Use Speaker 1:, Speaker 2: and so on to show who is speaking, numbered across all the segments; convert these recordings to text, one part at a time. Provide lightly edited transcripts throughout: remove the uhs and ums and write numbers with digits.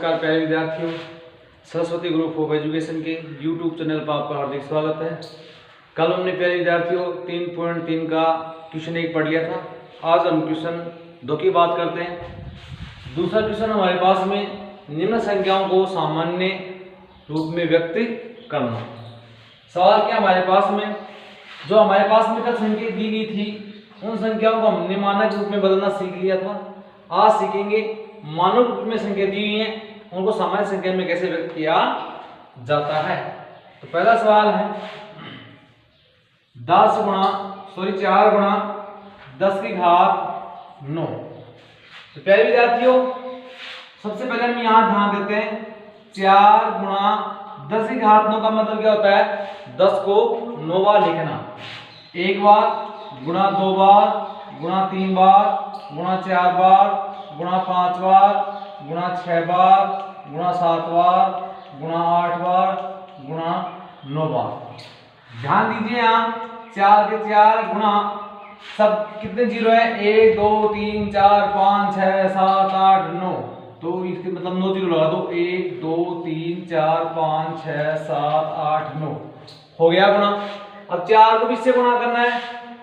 Speaker 1: नमस्कार प्यारे विद्यार्थियों, सरस्वती ग्रुप ऑफ एजुकेशन के यूट्यूब चैनल पर आपका हार्दिक स्वागत है। कल हमने प्यारे विद्यार्थियों 3.3 का क्वेश्चन 1 पढ़ लिया था। आज हम क्वेश्चन 2 की बात करते हैं। दूसरा क्वेश्चन हमारे पास में निम्न संख्याओं को सामान्य रूप में व्यक्त करना। सवाल क्या हमारे पास में, जो हमारे पास में कल संख्या दी गई थी उन संख्याओं को हमने मानक रूप में बदलना सीख लिया था। आज सीखेंगे मानक रूप में संख्या दी हुई है उनको सामान्य संख्या में कैसे व्यक्त किया जाता है। तो पहला सवाल है 4 गुणा 10 की घात 9। तो प्यारे विद्यार्थियों, सबसे पहले हम यहाँ ध्यान देते हैं 4 गुणा 10 की घात 9 का मतलब क्या होता है? 10 को 9 बार लिखना। एक बार गुणा 2 बार गुणा 3 बार गुणा 4 बार गुणा 5 बार गुणा 6 बार गुणा 7 बार गुणा 8 बार गुणा 9 बार। ध्यान दीजिए यहाँ 4 के 4 गुणा सब कितने जीरो है? 1 2 3 4 5 6 7 8 9। तो इसके मतलब 9 जीरो लगा दो। 1 2 3 4 5 6 7 8 9 हो गया गुणा। अब 4 को भी इससे गुणा करना है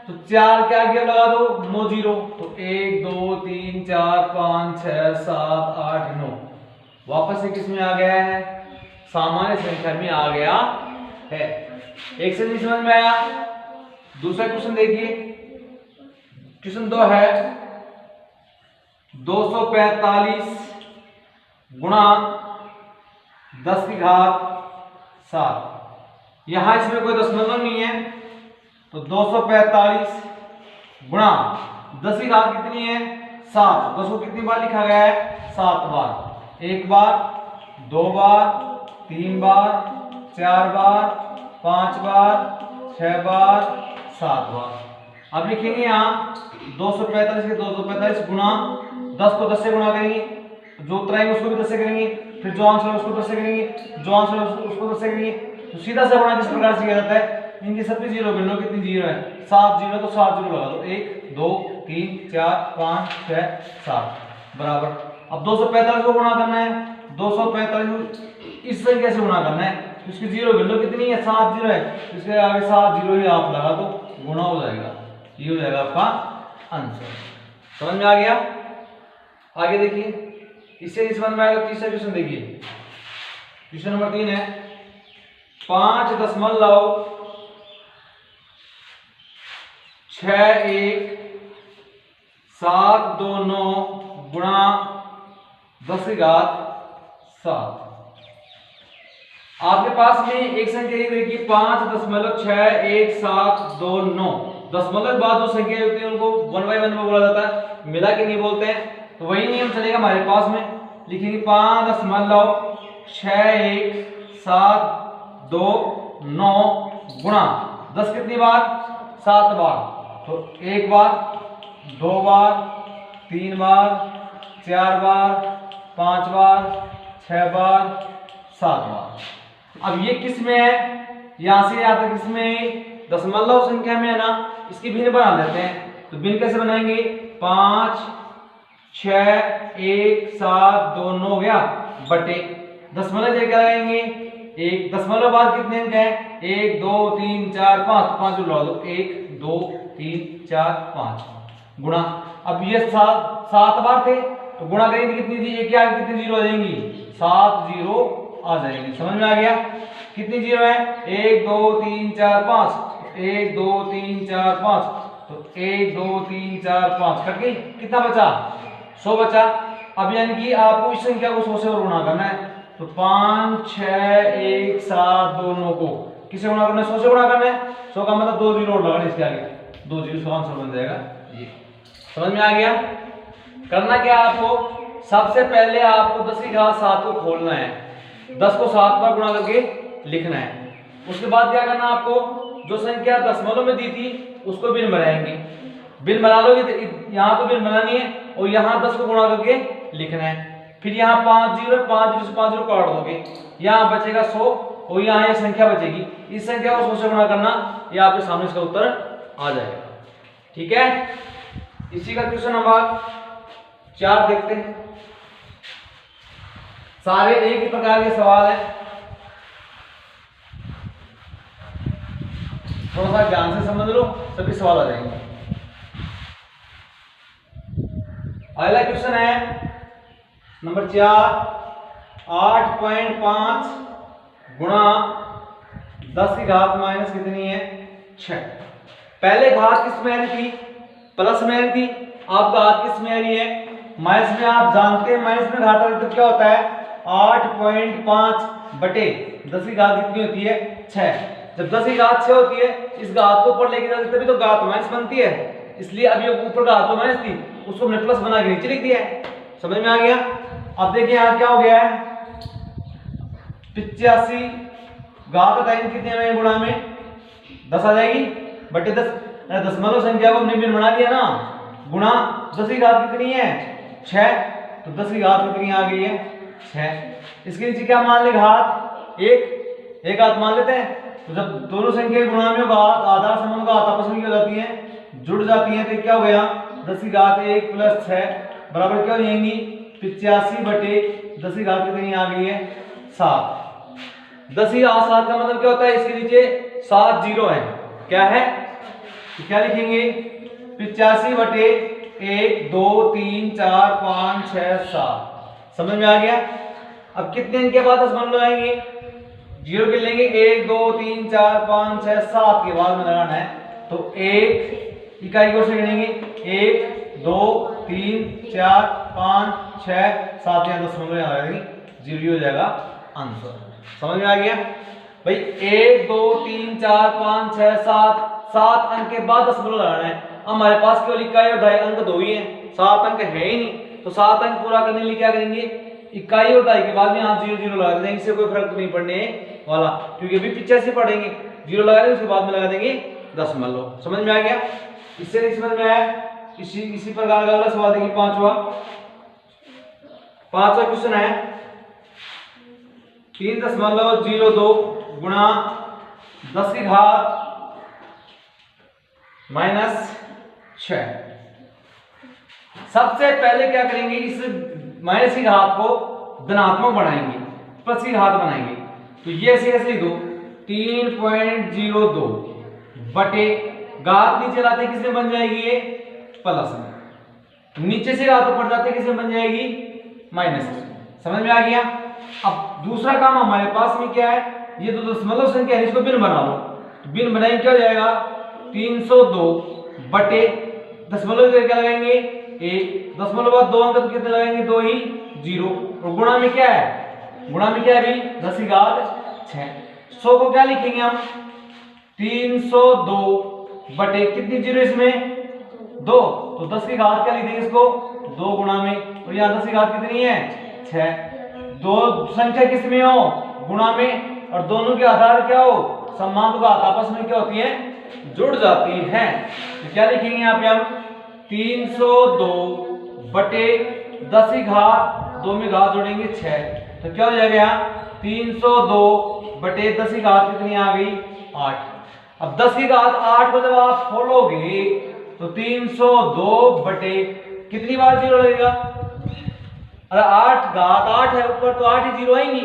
Speaker 1: तो 4 के आगे लगा दो 9 जीरो। तो 1 2 3 4 5 6 7 8 9 वापस से किस में आ गया है? सामान्य संख्या में आ गया है। एक से नहीं समझ में आया? दूसरा क्वेश्चन देखिए, क्वेश्चन 2 है 245 गुणा 10 की घात 7। यहां इसमें कोई दशमलव नहीं है तो 245 गुणा 10 की घात कितनी है? 7। 10 को कितनी बार लिखा गया है? 7 बार। एक बार 2 बार 3 बार 4 बार 5 बार 6 बार 7 बार। अब लिखेंगे यहाँ 245 के 245 गुणा 10 को 10 से गुणा करेंगे, जो उत्तर आएंगे उसको भी 10 से करेंगे, फिर जो आंसर है उसको 10 से करेंगे, जो आंसर है उसको 10 से करेंगे। तो सीधा सा गुणा किस प्रकार से किया जाता है? इनकी सबकी जीरो गिन लो, कितनी जीरो है? 7 जीरो, तो 7 जीरो लगा दो। 1 2 3 4 5 6 7 बराबर। अब 245 को गुणा करना है, 245 इस संख्या से गुणा करना है, इसकी जीरो गिन लो, कितनी है? 7 जीरो है, इसके आगे 7 जीरो ही आप लगा दो, गुणा हो जाएगा। ये हो जाएगा आपका आंसर। समझ में आ गया? आगे देखिए, इससे नहीं समझ में आएगा तीसरा क्वेश्चन देखिए। क्वेश्चन नंबर 3 है 5.6179 गुणा 10 की घात 7। आपके पास में एक संख्या देखिए 5.6179। दशमलव के बाद जो संख्या होती है उनको 1 by 1 में बोला जाता है, मिला के नहीं बोलते हैं। तो वही नियम चलेगा हमारे पास में। लिखेंगे 5.6179 गुणा 10 कितनी बार? 7 बार। तो 1 बार 2 बार 3 बार 4 बार 5 बार 6 बार 7 बार। अब ये किस में है? यहां से यहां तक इसमें दशमलव संख्या में है ना, इसकी भिन्न बना देते हैं। तो भिन्न कैसे बनाएंगे? 5 6 1 7 2 9 गया बटे दशमलव जगह क्या लगाएंगे? 1 दशमलव बाद कितने अंक हैं? 1 2 3 4 5 5 लगा दो। 1 2 3 4 5 गुणा। अब ये 7 बार थे तो गुणा करेंगे कितनी थी? एक आगे कितनी जीरो आ जाएंगी? 7 जीरो आ जाएंगी। समझ में आ गया? कितनी जीरो है? 1 2 3 4 5 1 2 3 4 5 तो 1 2 3 4 5 करके कितना बचा? 100 बचा। अब यानी कि आपको इस संख्या को 100 से और गुणा करना है। तो 5 6 1 7 2 9 को किससे गुणा करना है? 100 से गुणा करना है। 100 का मतलब 2 जीरो और लगाना इसके आगे, 2 जीरो 100 आंसर बन जाएगा ये। समझ में आ गया? करना क्या आपको? सबसे पहले आपको 10 की घात 7 को खोलना है, 10 को 7 बार गुणा करके लिखना है। उसके बाद क्या करना आपको? जो संख्या दशमलव में दी थी उसको भिन्न बनाएंगे। भिन्न बना लोगे तो यहाँ तो भिन्न बनानी है और यहाँ 10 को गुणा करके लिखना है। फिर यहाँ 5 जीरो 5 जीरो से 5 जीरो काट दोगे, यहाँ बचेगा 100 और यहाँ ये संख्या बचेगी। इस संख्या को 100 से गुणा करना, ये आपके सामने इसका उत्तर आ जाएगा। ठीक है, इसी का क्वेश्चन नंबर 4 देखते हैं। सारे एक ही प्रकार के सवाल है, थोड़ा सा ध्यान से समझ लो, सभी सवाल आ जाएंगे। अगला क्वेश्चन है नंबर 4, 8.5 गुणा 10 की घात माइनस कितनी है 6। पहले घात किस में आ रही थी, प्लस में आ रही थी, अब घात किस में आ रही है माइनस में। आप जानते हैं माइनस में घात तो क्या होता है 8.5 बटे 10 की घात कितनी होती है 6। जब 10 की घात 6 होती है, इस घात को ऊपर लेके जाते तभी तो घात माइनस बनती है, इसलिए अब ये ऊपर घात तो माइनस थी, उसको हमने प्लस बना के नीचे लिख दिया है। समझ में आ गया। अब देखिए यहाँ क्या हो गया है 85 घात टाइम कितने में गुणा में 10 आ जाएगी बटे 10, दशमलव संख्या को हमने भिन्न बना दिया ना, गुणा 10 की घात कितनी है 6, तो 10 की घात कितनी आ गई है 6। इसके नीचे क्या मान ले घात एक घात मान लेते हैं। तो जब दोनों संख्या गुणा में घात आधार समूह का आपस में क्या हो जाती है जुड़ जाती है, तो क्या हो गया 10 की घात 1 प्लस 6 बराबर क्या हो जाएंगी 85 बटे 10 की घात कितनी आ गई है 7। 10 की घात 7 का मतलब क्या होता है, इसके नीचे 7 जीरो है, क्या है तो क्या लिखेंगे 85 बटे 1 2 3 4 5 6 7। समझ में आ गया। अब कितने अंक के बाद दशमलव लगाएंगे, जीरो के लेंगे 1 2 3 4 5 6 7 के बाद में लगाना है, तो 1 इकाई को से गिनेंगे 1 2 3 4 5 6 7, यहाँ दशमलव यहाँ लगा देंगे, जीरो हो जाएगा आंसर। समझ में आ गया भाई। 1 2 3 4 5 6 7 7 अंक के बाद दशमलव लगाना है। हमारे पास केवल इकाई और दहाई अंक दो ही हैं, 7 अंक है ही नहीं, तो 7 अंक पूरा करने के लिए क्या करेंगे इकाई और दहाई के बाद में यहाँ 0 0 लगा देंगे, इससे कोई फर्क नहीं पड़ने वाला, क्योंकि अभी 85 पढ़ेंगे, 0 लगा देंगे उसके बाद में लगा देंगे दशमलव। समझ में आ गया। इससे नहीं समझ में आया, इसी प्रकार का अगला सवाल देखिए पांचवा क्वेश्चन है 3.02 गुणा 10 की घात माइनस 6। सबसे पहले क्या करेंगे, इस माइनस की घात को धनात्मक बनाएंगे, प्लस की घात बनाएंगे, तो ये ऐसे लिख दो 3.02 बटे घात नीचे लाते किसमें बन जाएगी ये प्लस में, नीचे से घात ऊपर जाते किसमें बन जाएगी माइनस में। समझ में आ गया। अब दूसरा काम हमारे पास में क्या है, ये तो दशमलव संख्या है, इसको भिन्न बना लो, तो भिन्न बनाएंगे क्या हो जाएगा 302 बटे दशमलव क्या लगाएंगे 1, दशमलव बाद 2 अंक तो कितने लगाएंगे 2 ही 0, और गुणा में क्या है, गुणा में क्या है अभी 10 की घात 6। 100 को क्या लिखेंगे हम 302 बटे कितनी जीरो इसमें 2, तो 10 की घात क्या लिख देंगे इसको 2 गुणा में, और यहाँ 10 की घात कितनी है 6। दो संख्या किस में हो गुणा में, और दोनों के आधार क्या हो समान, तो घात आपस में क्या होती है जुड़ जाती है। तो क्या लिखेंगे यहाँ पे हम 302 बटे 10 की घात 2 में घात जोड़ेंगे 6, तो क्या हो जाएगा 302 बटे 10 की घात कितनी आ गई 8। अब 10 की घात 8 को जब आप खोलोगे तो 302 बटे कितनी बार जीरो लगेगा, अरे 8 घात 8 है ऊपर, तो 8 ही जीरो आएंगी,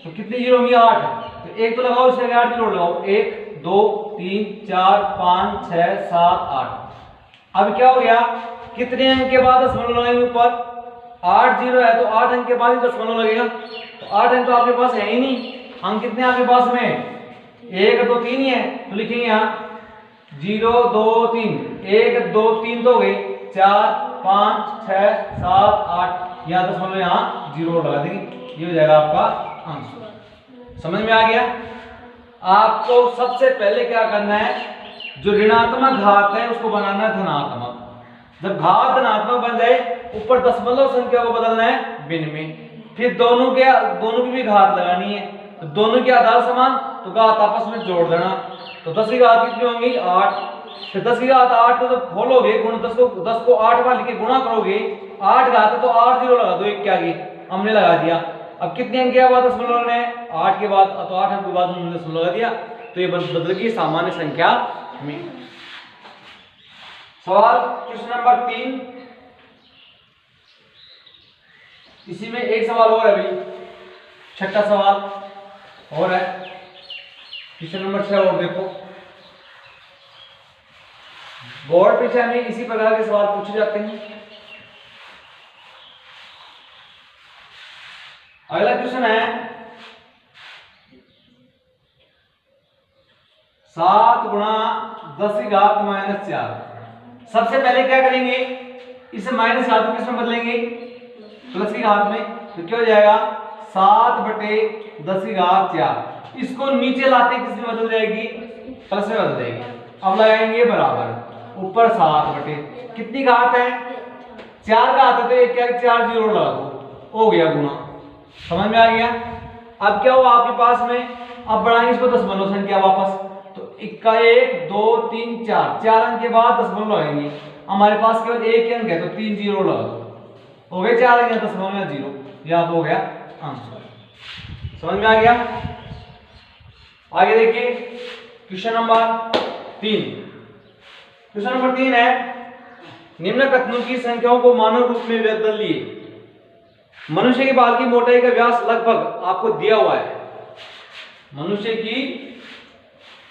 Speaker 1: तो कितनी जीरो होंगी 8, तो एक तो लगाओ इसके 8 जीरो लगाओ 1 2 3 4 5 6 7 8। अब क्या हो गया कितने अंक के बाद दशमलव लगाएंगे ऊपर, 8 जीरो है तो 8 अंक के बाद ही दशमलव लगेगा, तो 8 अंक तो आपके पास है ही नहीं, अंक कितने आपके पास में 1 2 3 ही है, तो लिखेंगे यहाँ 0 2 3 1 2 3 तो हो गए 4 5 6 7 8, यहाँ दशमलव यहाँ 0 लगा देंगे, ये हो जाएगा आपका आंसर। समझ में आ गया। आपको सबसे पहले क्या करना है, जो ऋणात्मक घात है उसको बनाना है धनात्मक। जब घात धनात्मक बन जाए ऊपर दशमलव संख्या को बदलना है भिन्न में, फिर दोनों की भी घात लगानी है, तो दोनों के आधार समान तो घात आपस में जोड़ देना, तो 10 की घात कितनी होंगी 8, फिर 10 की घात 8 को जब खोलोगे गुण 10 को 8 बार लिखे गुणा करोगे, 8 घात है तो 8 जीरो लगा दो, एक के आगे हमने लगा दिया। अब कितने अंक के बाद दशमलव लगाना है 8 के बाद, तो 8 अंक के बाद हमने दशमलव लगा दिया, तो ये बदल गई सामान्य संख्या में। सवाल क्वेश्चन नंबर 3, इसी में एक सवाल और है अभी छठा सवाल और है, क्वेश्चन नंबर 6 और देखो। बोर्ड परीक्षा में इसी प्रकार के सवाल पूछे जाते हैं। अगला क्वेश्चन है 7 गुणा 10 की घात -4। सबसे पहले क्या करेंगे, इसे माइनस घात को किसमें बदलेंगे, प्लस की घात में। तो क्या हो जाएगा 7/10 की घात 4। इसको नीचे लाते किसमें बदल जाएगी, प्लस में बदल जाएगी। अब लगाएंगे बराबर, ऊपर 7 कितनी घात है 4 का आता है, तो एक क्या 4 जीरो लगा दो, हो गया गुना। समझ में आ गया। अब क्या हुआ आपके पास में, अब बढ़ाएंगे इसको दशमलव संख्या वापस, तो 1 2 3 4 अंक के बाद दशमलव लगाएंगे। हमारे पास केवल एक अंक है तो 3 जीरो लगा दो, हो गए 4 अंक दशमलव में जीरो, यह हो गया आंसर। समझ में आ गया। आगे देखिए क्वेश्चन नंबर 3। क्वेश्चन नंबर 3 है, निम्न कथनों की संख्याओं को मानव रूप में बदलिए। मनुष्य के बाल की मोटाई का व्यास लगभग आपको दिया हुआ है। मनुष्य की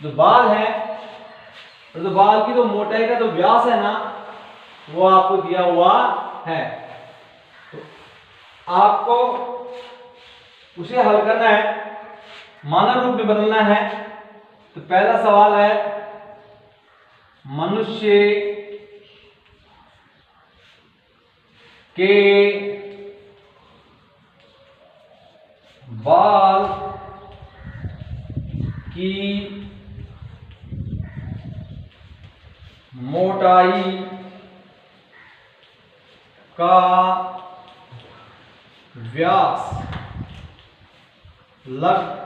Speaker 1: जो बाल है, तो बाल की जो मोटाई का जो व्यास है ना, वो आपको दिया हुआ है। तो आपको उसे हल करना है, मानव रूप में बदलना है। तो पहला सवाल है, मनुष्य के बाल की मोटाई का व्यास लगभग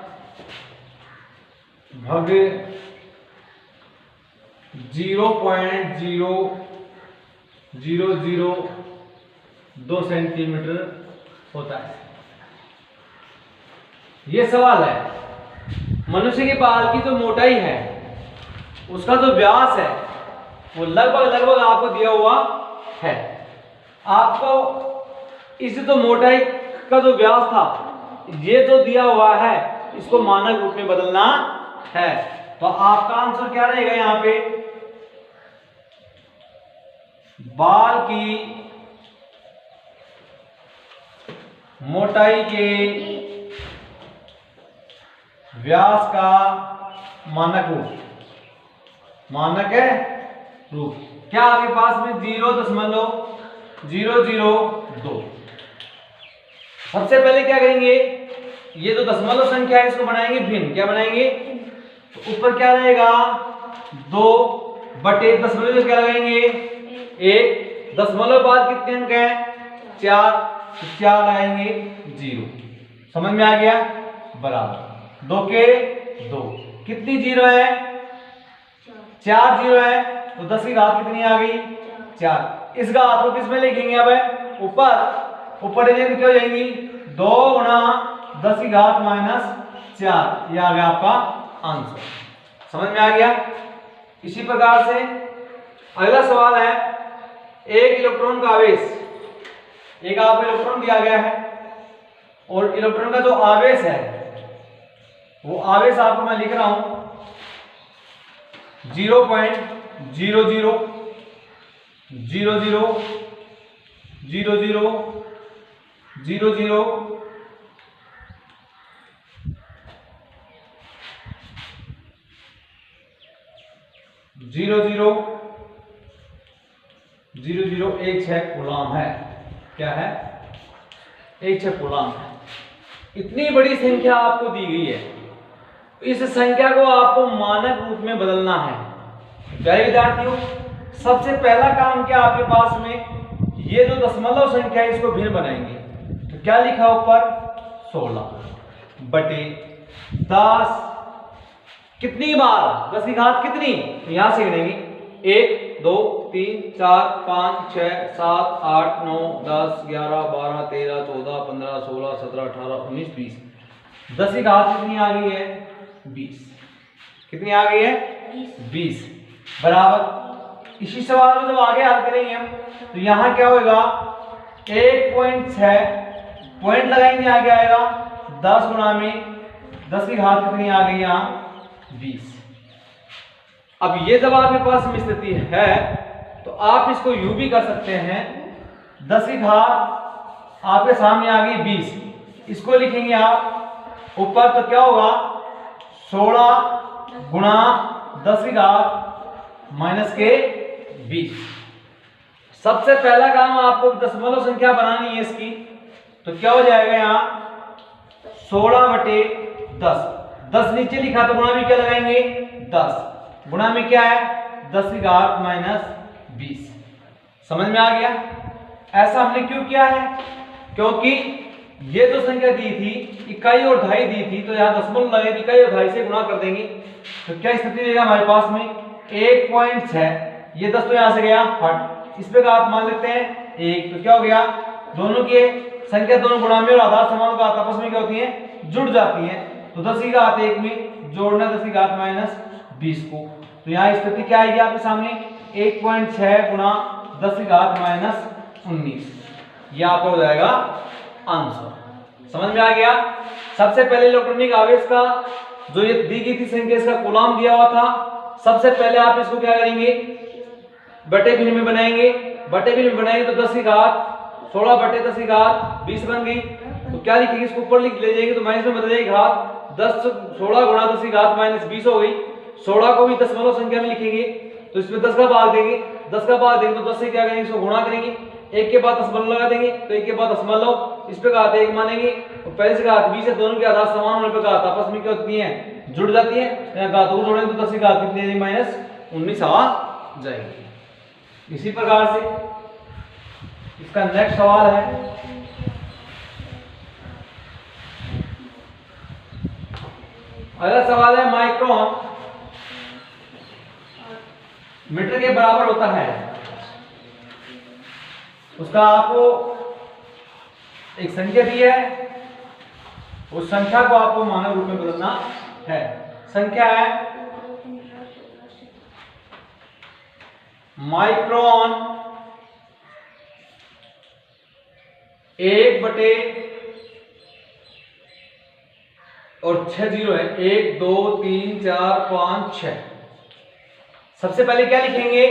Speaker 1: 0.0002 सेंटीमीटर होता है। यह सवाल है, मनुष्य के बाल की जो मोटाई है, उसका जो व्यास है, वो लगभग आपको दिया हुआ है। आपको इस जो मोटाई का जो व्यास था, ये जो दिया हुआ है, इसको मानक रूप में बदलना है। तो आपका आंसर क्या रहेगा, यहां पे बाल की मोटाई के व्यास का मानक रूप, मानक है रूप क्या आपके पास में 0.002। सबसे पहले क्या करेंगे, ये जो दशमलव संख्या है इसको बनाएंगे भिन्न। क्या बनाएंगे, तो ऊपर क्या रहेगा 2/1 दशमलव क्या लगाएंगे 1, दशमलव बाद कितने अंक है 4, तो 4 लगाएंगे 0। समझ में आ गया। बराबर 2 के 2, कितनी जीरो है 4 जीरो है, तो 10 की घात कितनी आ गई 4। इस घात को किसमें लिखेंगे, अब ऊपर क्या हो जाएंगी 2 गुणा 10 की घात -4। यह आ गया आपका आंसर। समझ में आ गया। इसी प्रकार से अगला सवाल है, एक इलेक्ट्रॉन का आवेश, एक आपको इलेक्ट्रॉन दिया गया है और इलेक्ट्रॉन का जो आवेश है, वो आवेश आपको मैं लिख रहा हूं 0.00000016 कूलम है। क्या है 16 कूलम है। इतनी बड़ी संख्या आपको दी गई है, इस संख्या को आपको मानक रूप में बदलना है। प्यारे विद्यार्थियों, सबसे पहला काम क्या आपके पास में, ये जो दशमलव संख्या है इसको भिन्न बनाएंगे। तो क्या लिखा ऊपर 16/10 कितनी बार 10 की घात कितनी, तो यहां से गिनेंगे 1 2 3 4 5 6 7 8 9 10 11 12 13 14 15 16 17 18 19 20। 10 की घात कितनी आ गई है 20। कितनी आ गई है 20 बराबर। इसी सवाल में जब आगे हल करेंगे हम, तो यहां क्या होगा 1.6 पॉइंट लगाएंगे, आगे आएगा 10 गुणा में 10 की घात कितनी आ गई यहाँ 20। अब ये जब आपके पास में स्थिति है तो आप इसको यूं भी कर सकते हैं, 10 की घात आपके सामने आ गई 20, इसको लिखेंगे आप ऊपर तो क्या होगा 16 गुणा 10 की घात माइनस के 20। सबसे पहला काम आपको दशमलव संख्या बनानी है इसकी, तो क्या हो जाएगा यहाँ 16/10, 10 नीचे लिखा तो गुणा में क्या लगाएंगे 10, गुणा में क्या है 10 की घात माइनस 20। समझ में आ गया? ऐसा हमने क्यों किया है? क्योंकि ये जो संख्या दी थी इकाई और ढाई दी थी, तो यहाँ दशमलव लगे इकाई और ढाई से गुणा कर देंगे तो क्या स्थिति रहेगा हमारे पास में 1.6, ये 10 तो यहाँ से गया हट, इस पे घात मान लेते हैं 1, तो क्या हो गया दोनों के संख्या दोनों गुणा में और आधार समान घात आपस में क्या होती है जुड़ जाती है, तो 10 की घात 1 में जोड़ना 10 की घात माइनस 20 को, तो यहाँ स्थिति क्या आएगी आपके सामने 1.6 गुणा 10 की घात माइनस 19, यह आपका हो जाएगा आंसर। समझ में आ गया? सबसे पहले इलेक्ट्रॉनिक आवेश का जो ये दी गई थी संख्या, इसका कूलम दिया हुआ था, सबसे पहले आप इसको क्या करेंगे बटे भिन्न में बनाएंगे, बटे भिन्न में बनाएंगे तो 10 की घात 16/10 की घात 20 बन गई, तो क्या लिखेंगे इसको ऊपर लिख ले जाएंगे तो माइनस में बदल जाएगी घात 16 गुणा 10 की घात माइनस 20 हो गई। 16 को भी दशमलव संख्या में लिखेंगे तो इसमें 10 का भाग देंगे, 10 का भाग देंगे तो 10 से क्या करेंगे इसको गुणा करेंगे, 1 के बाद दशमलव लगा देंगे तो 1 के बाद दशमलव, इस पे घात 1 मानेंगे और पहले से घात 20 है, दोनों के आधार समान होने पे घात आपस में क्या होती है जुड़ जाती है, यहाँ घात को जोड़ेंगे तो 10 की घात कितनी आएगी माइनस 19 आ जाएगी। इसी प्रकार से इसका नेक्स्ट सवाल है, अगला सवाल है माइक्रोन मीटर के बराबर होता है, उसका आपको एक संख्या दी है, उस संख्या को आपको मानव रूप में बदलना है। संख्या है माइक्रोन 1/, और 6 जीरो है 1 2 3 4 5 6। सबसे पहले क्या लिखेंगे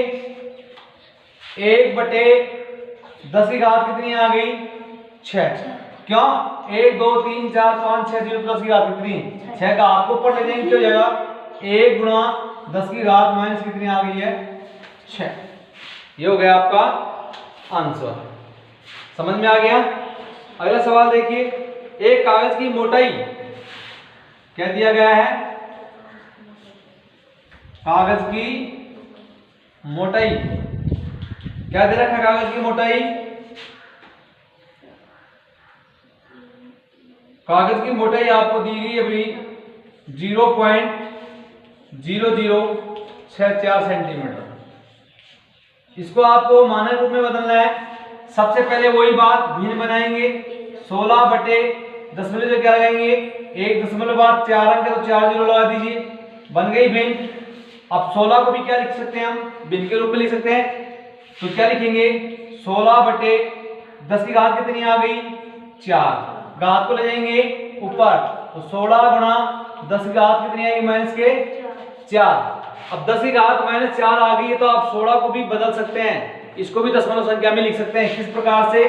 Speaker 1: 1/10 की घात कितनी आ गई 6, क्यों 1 2 3 4 5 6 जीरो 10 की घात कितनी 6 का आपको ऊपर ले जाएंगे, क्या हो जाएगा 1 गुणा 10 की घात माइनस कितनी आ गई है 6, ये हो गया आपका आंसर। समझ में आ गया? अगला सवाल देखिए, एक कागज की मोटाई क्या दिया गया है, कागज की मोटाई क्या दे रखा है, कागज की मोटाई, कागज की मोटाई आपको दी गई अभी 0.0064 सेंटीमीटर, इसको आपको मानक रूप में बदलना है। सबसे पहले वही बात भिन्न बनाएंगे, 16/10 में क्या लगाएंगे 1.4 अंक है तो 4 जीरो लगा दीजिए, बन गई भिन्न। अब 16 को भी क्या लिख सकते हैं हम भिन्न के रूप में लिख सकते हैं, तो क्या लिखेंगे 16/10 की घात कितनी आ गई 4, घात को ले जाएंगे ऊपर तो 16 गुणा 10 की घात कितनी आएगी माइनस के 4। अब 10 की घात माइनस 4 आ गई है तो आप 16 को भी बदल सकते हैं, इसको भी दशमलव संख्या में लिख सकते हैं। किस प्रकार से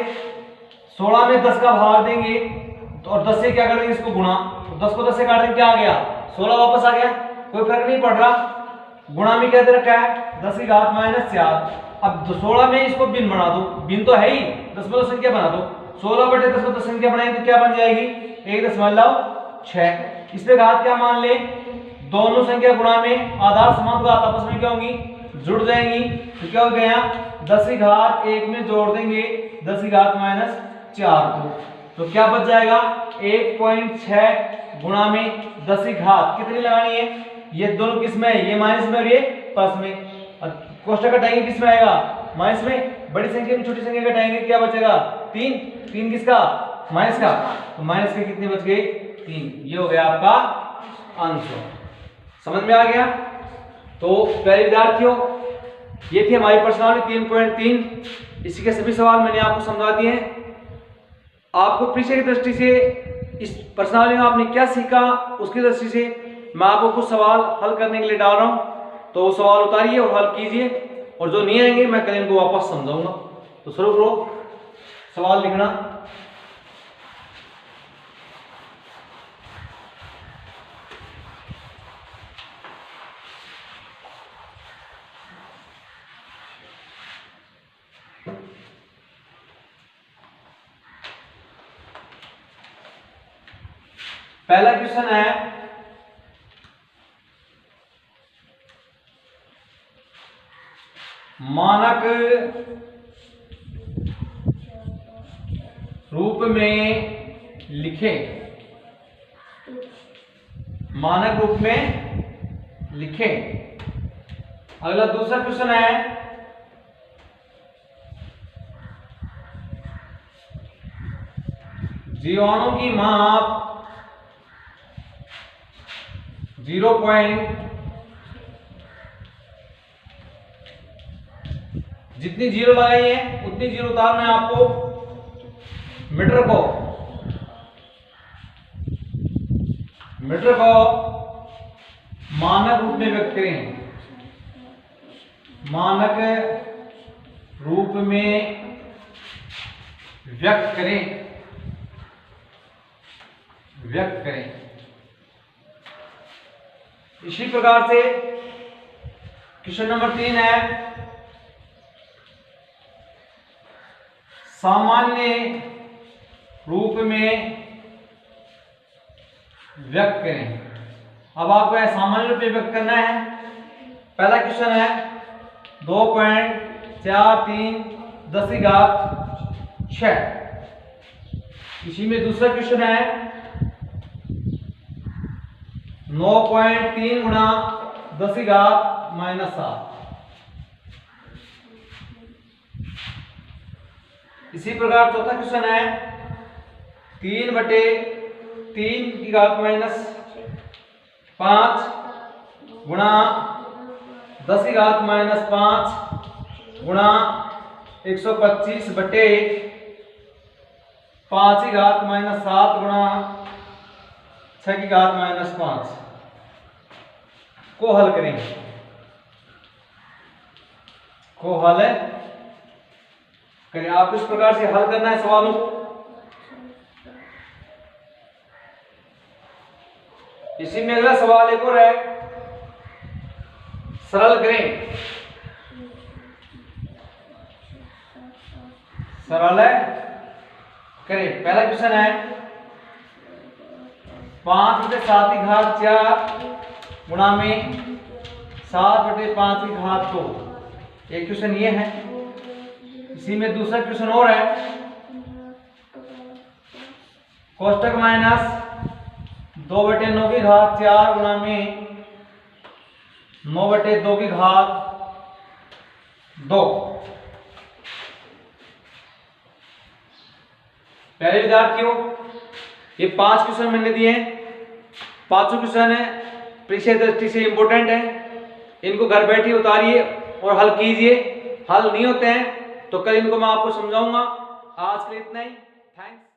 Speaker 1: 16 में 10 का भाग देंगे तो और 10 से क्या कर देंगे इसको गुणा, तो 10 को 10 से काट देंगे क्या आ गया 16 वापस आ गया, कोई फर्क नहीं पड़ रहा। गुणा में क्या दे रखा है 10 की घात माइनस 4, अब 16 में इसको भिन्न बना दो, भिन्न तो है ही दशमलव संख्या बना दो, 16/10 को 10 संख्या बनाएंगे तो क्या बन जाएगी 1.6। इस पे घात क्या मान ले, दोनों संख्या गुणा में आधार समान घात आपस में क्या होंगी जुड़ जाएंगी, तो क्या हो गया 10 की घात 1 में जोड़ देंगे 10 की घात माइनस 4 को, तो क्या बच जाएगा 1.6 गुणा में 10 की घात कितनी लगानी है, ये दोनों किस में है, ये माइनस में और ये प्लस में, कोष्टक घटाएंगे किस में आएगा माइनस में, बड़ी संख्या में छोटी संख्या घटाएंगे क्या बचेगा 3, 3 किसका माइनस का, तो माइनस के कितने बच गए 3, ये हो गया आपका आंसर। समझ में आ गया? तो प्यारे विद्यार्थियों ये थी हमारी प्रश्नावली 3.3, इसी के सभी सवाल मैंने आपको समझा दिए हैं। आपको परीक्षा की दृष्टि से इस प्रश्नावली में आपने क्या सीखा उसकी दृष्टि से मैं आपको कुछ सवाल हल करने के लिए डाल रहा हूं, तो वो सवाल उतारिए और हल कीजिए, और जो नहीं आएंगे मैं कल इनको वापस समझाऊंगा। तो शुरू करो सवाल लिखना। पहला क्वेश्चन है मानक रूप में लिखें। मानक रूप में लिखें। अगला दूसरा क्वेश्चन है जीवाणु की माप 0 जितनी जीरो लगाई है उतनी जीरो उतारना है आपको। मीटर को मानक रूप में व्यक्त करें। मानक रूप में व्यक्त करें। इसी प्रकार से क्वेश्चन नंबर 3 है सामान्य रूप में व्यक्त करें। अब आपको यह सामान्य रूप में व्यक्त करना है। पहला क्वेश्चन है 2.43 इसी में दूसरा क्वेश्चन है 9.3 गुणा 10⁻⁻7। इसी प्रकार चौथा क्वेश्चन है 3/3 गुणा 10⁻5 गुणा 125/5⁻7 गुणा 6⁻5 को हल करेंगे। आप इस प्रकार से हल करना है सवालों को। इसी में अगला सवाल एक और है सरल करें। पहला क्वेश्चन है 5/7⁴ गुणा में 7/5⁵ एक क्वेश्चन ये है। इसी में दूसरा क्वेश्चन और है कोष्टक माइनस 2/9⁴ गुणा में 9/2⁵ पहले विद्यार्थियों ये 5 क्वेश्चन मैंने दिए हैं। पांचों क्वेश्चन है परीक्षा दृष्टि से इंपोर्टेंट है। इनको घर बैठे उतारिए और हल कीजिए। हल नहीं होते हैं तो कल इनको मैं आपको समझाऊंगा। आज के लिए इतना ही। थैंक्स।